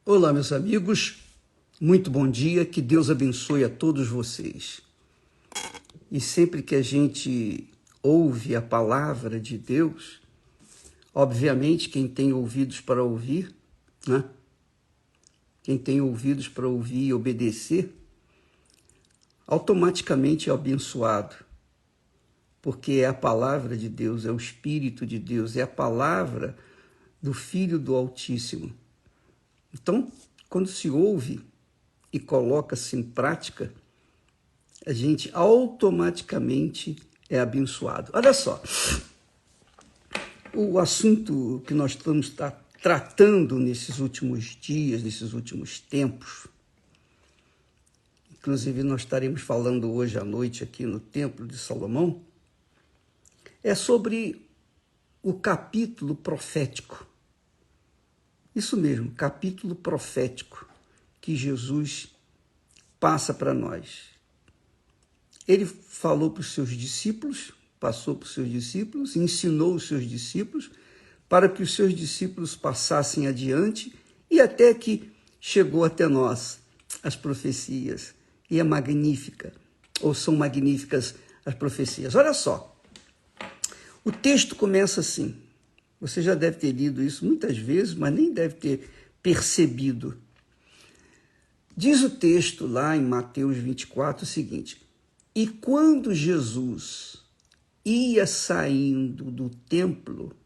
Olá, meus amigos, muito bom dia, que Deus abençoe a todos vocês. E sempre que a gente ouve a palavra de Deus, obviamente quem tem ouvidos para ouvir, né? Quem tem ouvidos para ouvir e obedecer, automaticamente é abençoado, porque é a palavra de Deus, é o Espírito de Deus, é a palavra do Filho do Altíssimo. Então, quando se ouve e coloca-se em prática, a gente automaticamente é abençoado. Olha só, o assunto que nós estamos tratando nesses últimos dias, nesses últimos tempos, inclusive nós estaremos falando hoje à noite aqui no Templo de Salomão, é sobre o capítulo profético. Isso mesmo, capítulo profético que Jesus passa para nós. Ele falou para os seus discípulos, passou para os seus discípulos, ensinou os seus discípulos, para que os seus discípulos passassem adiante e até que chegou até nós as profecias. E é magnífica, ou são magníficas as profecias. Olha só, o texto começa assim. Você já deve ter lido isso muitas vezes, mas nem deve ter percebido. Diz o texto lá em Mateus 24 o seguinte: e quando Jesus ia saindo do templo,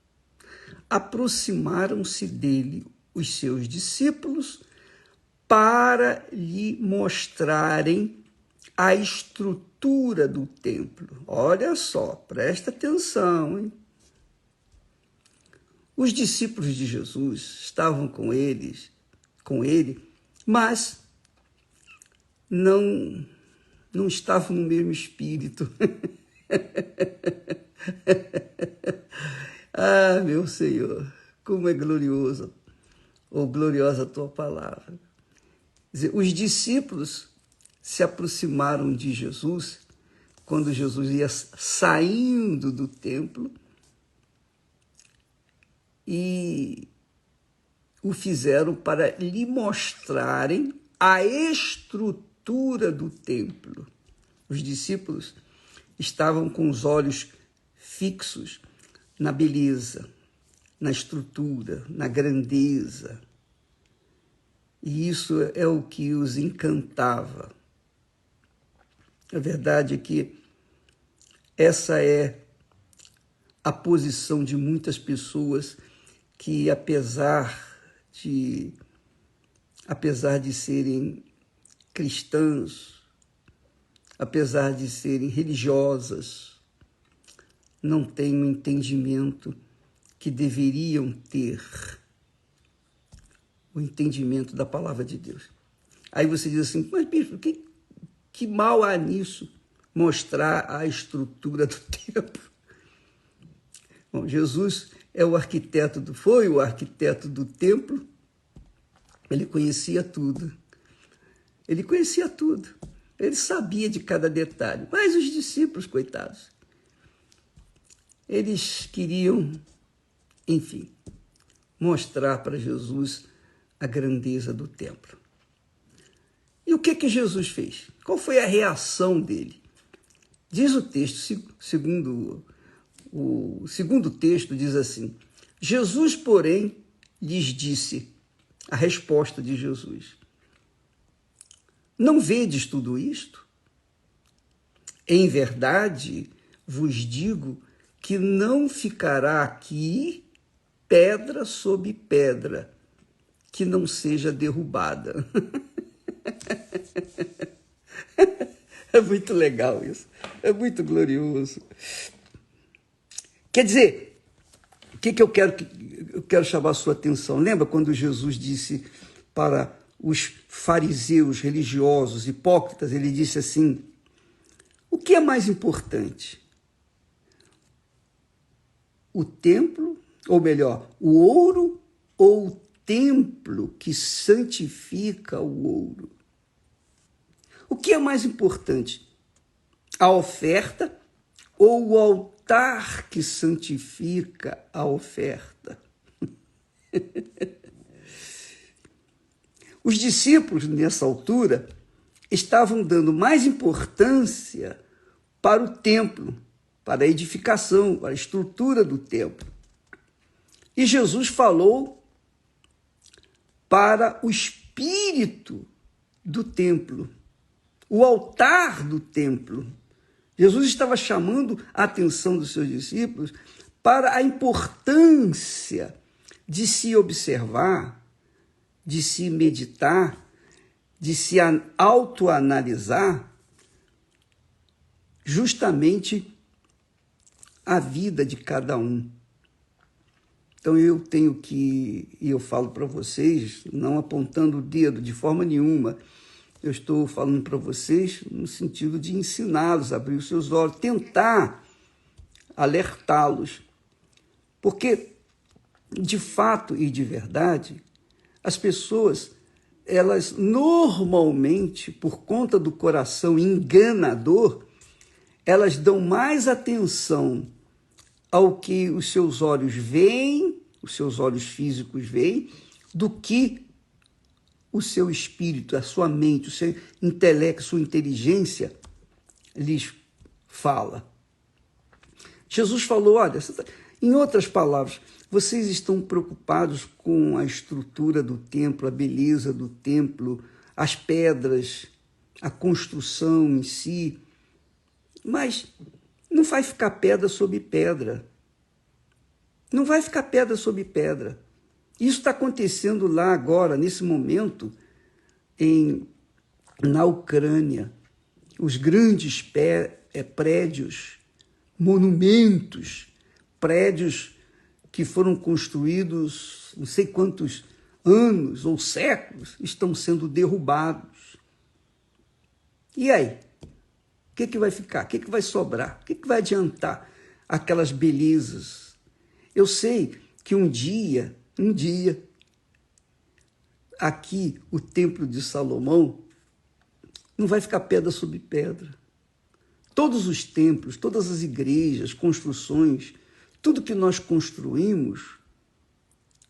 aproximaram-se dele os seus discípulos para lhe mostrarem a estrutura do templo. Olha só, presta atenção, hein? Os discípulos de Jesus estavam com ele, mas não estavam no mesmo espírito. Ah, meu Senhor, como é glorioso, ou gloriosa a tua palavra. Quer dizer, os discípulos se aproximaram de Jesus quando Jesus ia saindo do templo e o fizeram para lhe mostrarem a estrutura do templo. Os discípulos estavam com os olhos fixos na beleza, na estrutura, na grandeza. E isso é o que os encantava. A verdade é que essa é a posição de muitas pessoas que, apesar de serem cristãs, apesar de serem religiosas, não têm o entendimento que deveriam ter, o entendimento da palavra de Deus. Aí você diz assim, mas bispo, que mal há nisso? Mostrar a estrutura do templo. Bom, Jesus foi o arquiteto do templo, ele conhecia tudo. Ele conhecia tudo. Ele sabia de cada detalhe. Mas os discípulos, coitados, eles queriam, enfim, mostrar para Jesus a grandeza do templo. E o que Jesus fez? Qual foi a reação dele? Diz o texto, o segundo texto diz assim: Jesus, porém, lhes disse, a resposta de Jesus: não vedes tudo isto? Em verdade, vos digo que não ficará aqui pedra sobre pedra que não seja derrubada. É muito legal isso, é muito glorioso. Quer dizer, o que eu quero chamar a sua atenção? Lembra quando Jesus disse para os fariseus religiosos, hipócritas, ele disse assim: o que é mais importante? O templo, ou melhor, o ouro ou o templo que santifica o ouro? O que é mais importante? A oferta ou o altar que santifica a oferta? Os discípulos, nessa altura, estavam dando mais importância para o templo, para a edificação, para a estrutura do templo. E Jesus falou para o espírito do templo, o altar do templo. Jesus estava chamando a atenção dos seus discípulos para a importância de se observar, de se meditar, de se autoanalisar justamente a vida de cada um. Então eu falo para vocês, não apontando o dedo de forma nenhuma, eu estou falando para vocês no sentido de ensiná-los a abrir os seus olhos, tentar alertá-los. Porque, de fato e de verdade, as pessoas, elas normalmente, por conta do coração enganador, elas dão mais atenção ao que os seus olhos veem, os seus olhos físicos veem, do que o seu espírito, a sua mente, o seu intelecto, sua inteligência lhes fala. Jesus falou, olha, em outras palavras, vocês estão preocupados com a estrutura do templo, a beleza do templo, as pedras, a construção em si, mas não vai ficar pedra sobre pedra. Não vai ficar pedra sobre pedra. Isso está acontecendo lá agora, nesse momento, na Ucrânia. Os grandes prédios, monumentos, prédios que foram construídos não sei quantos anos ou séculos, estão sendo derrubados. E aí? O que vai ficar? O que vai sobrar? O que vai adiantar aquelas belezas? Eu sei que um dia, aqui o Templo de Salomão não vai ficar pedra sobre pedra. Todos os templos, todas as igrejas, construções, tudo que nós construímos,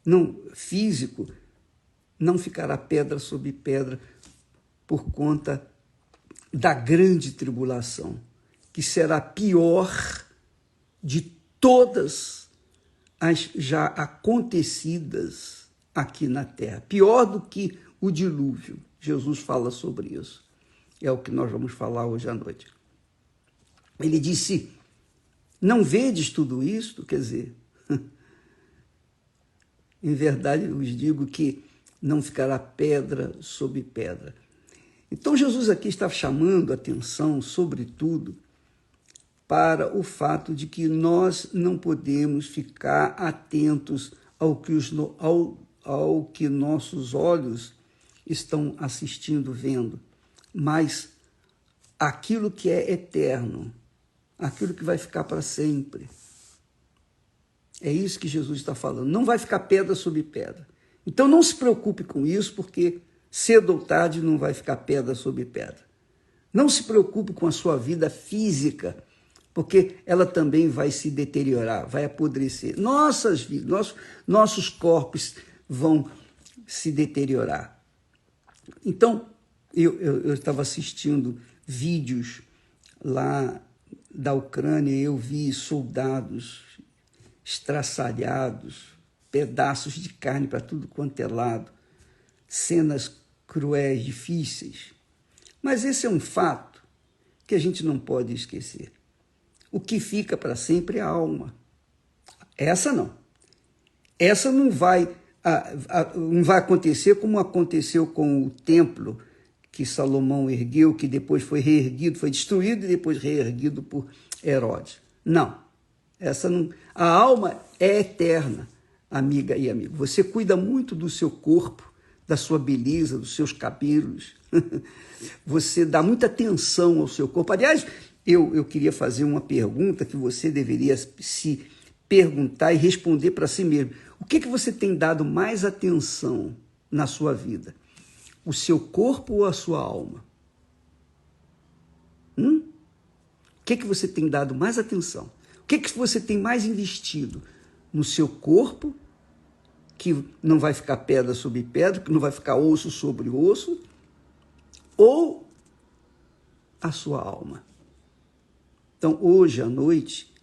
não físico, não ficará pedra sobre pedra por conta da grande tribulação, que será a pior de todas as já acontecidas aqui na Terra. Pior do que o dilúvio. Jesus fala sobre isso. É o que nós vamos falar hoje à noite. Ele disse, não vedes tudo isto? Quer dizer, em verdade eu vos digo que não ficará pedra sobre pedra. Então Jesus aqui está chamando a atenção, sobretudo, para o fato de que nós não podemos ficar atentos ao que nossos olhos estão assistindo, vendo, mas aquilo que é eterno, aquilo que vai ficar para sempre. É isso que Jesus está falando. Não vai ficar pedra sobre pedra. Então não se preocupe com isso, porque cedo ou tarde não vai ficar pedra sobre pedra. Não se preocupe com a sua vida física, porque ela também vai se deteriorar, vai apodrecer. Nossas vidas, nossos corpos vão se deteriorar. Então, eu estava assistindo vídeos lá da Ucrânia, eu vi soldados estraçalhados, pedaços de carne para tudo quanto é lado, cenas cruéis, difíceis. Mas esse é um fato que a gente não pode esquecer. O que fica para sempre é a alma. Essa não. Essa não vai acontecer como aconteceu com o templo que Salomão ergueu, que depois foi reerguido, foi destruído e depois reerguido por Herodes. Não. Essa não. A alma é eterna, amiga e amigo. Você cuida muito do seu corpo, da sua beleza, dos seus cabelos. Você dá muita atenção ao seu corpo. Aliás, eu queria fazer uma pergunta que você deveria se perguntar e responder para si mesmo. O que você tem dado mais atenção na sua vida? O seu corpo ou a sua alma? O que você tem dado mais atenção? O que você tem mais investido? No seu corpo, que não vai ficar pedra sobre pedra, que não vai ficar osso sobre osso, ou a sua alma. Então, hoje à noite,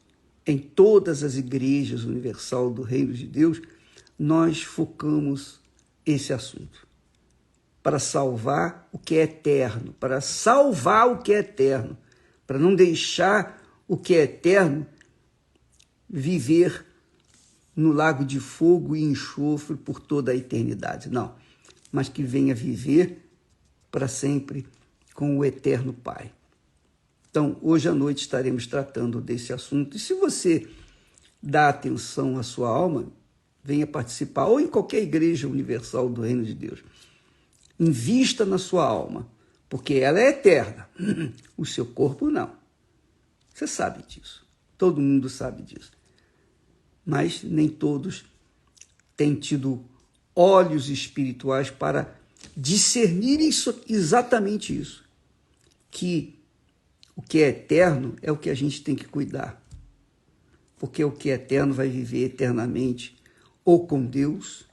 em todas as igrejas universal do Reino de Deus, nós focamos esse assunto. Para salvar o que é eterno, para salvar o que é eterno, para não deixar o que é eterno viver no lago de fogo e enxofre por toda a eternidade. Não, mas que venha viver para sempre com o eterno Pai. Então, hoje à noite estaremos tratando desse assunto. E se você dá atenção à sua alma, venha participar, ou em qualquer igreja universal do Reino de Deus. Invista na sua alma, porque ela é eterna. O seu corpo não. Você sabe disso. Todo mundo sabe disso. Mas nem todos têm tido olhos espirituais para discernir exatamente isso. Que o que é eterno é o que a gente tem que cuidar. Porque o que é eterno vai viver eternamente, ou com Deus,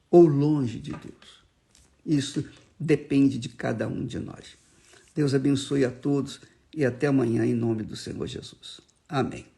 ou longe de Deus. Isso depende de cada um de nós. Deus abençoe a todos e até amanhã, em nome do Senhor Jesus. Amém.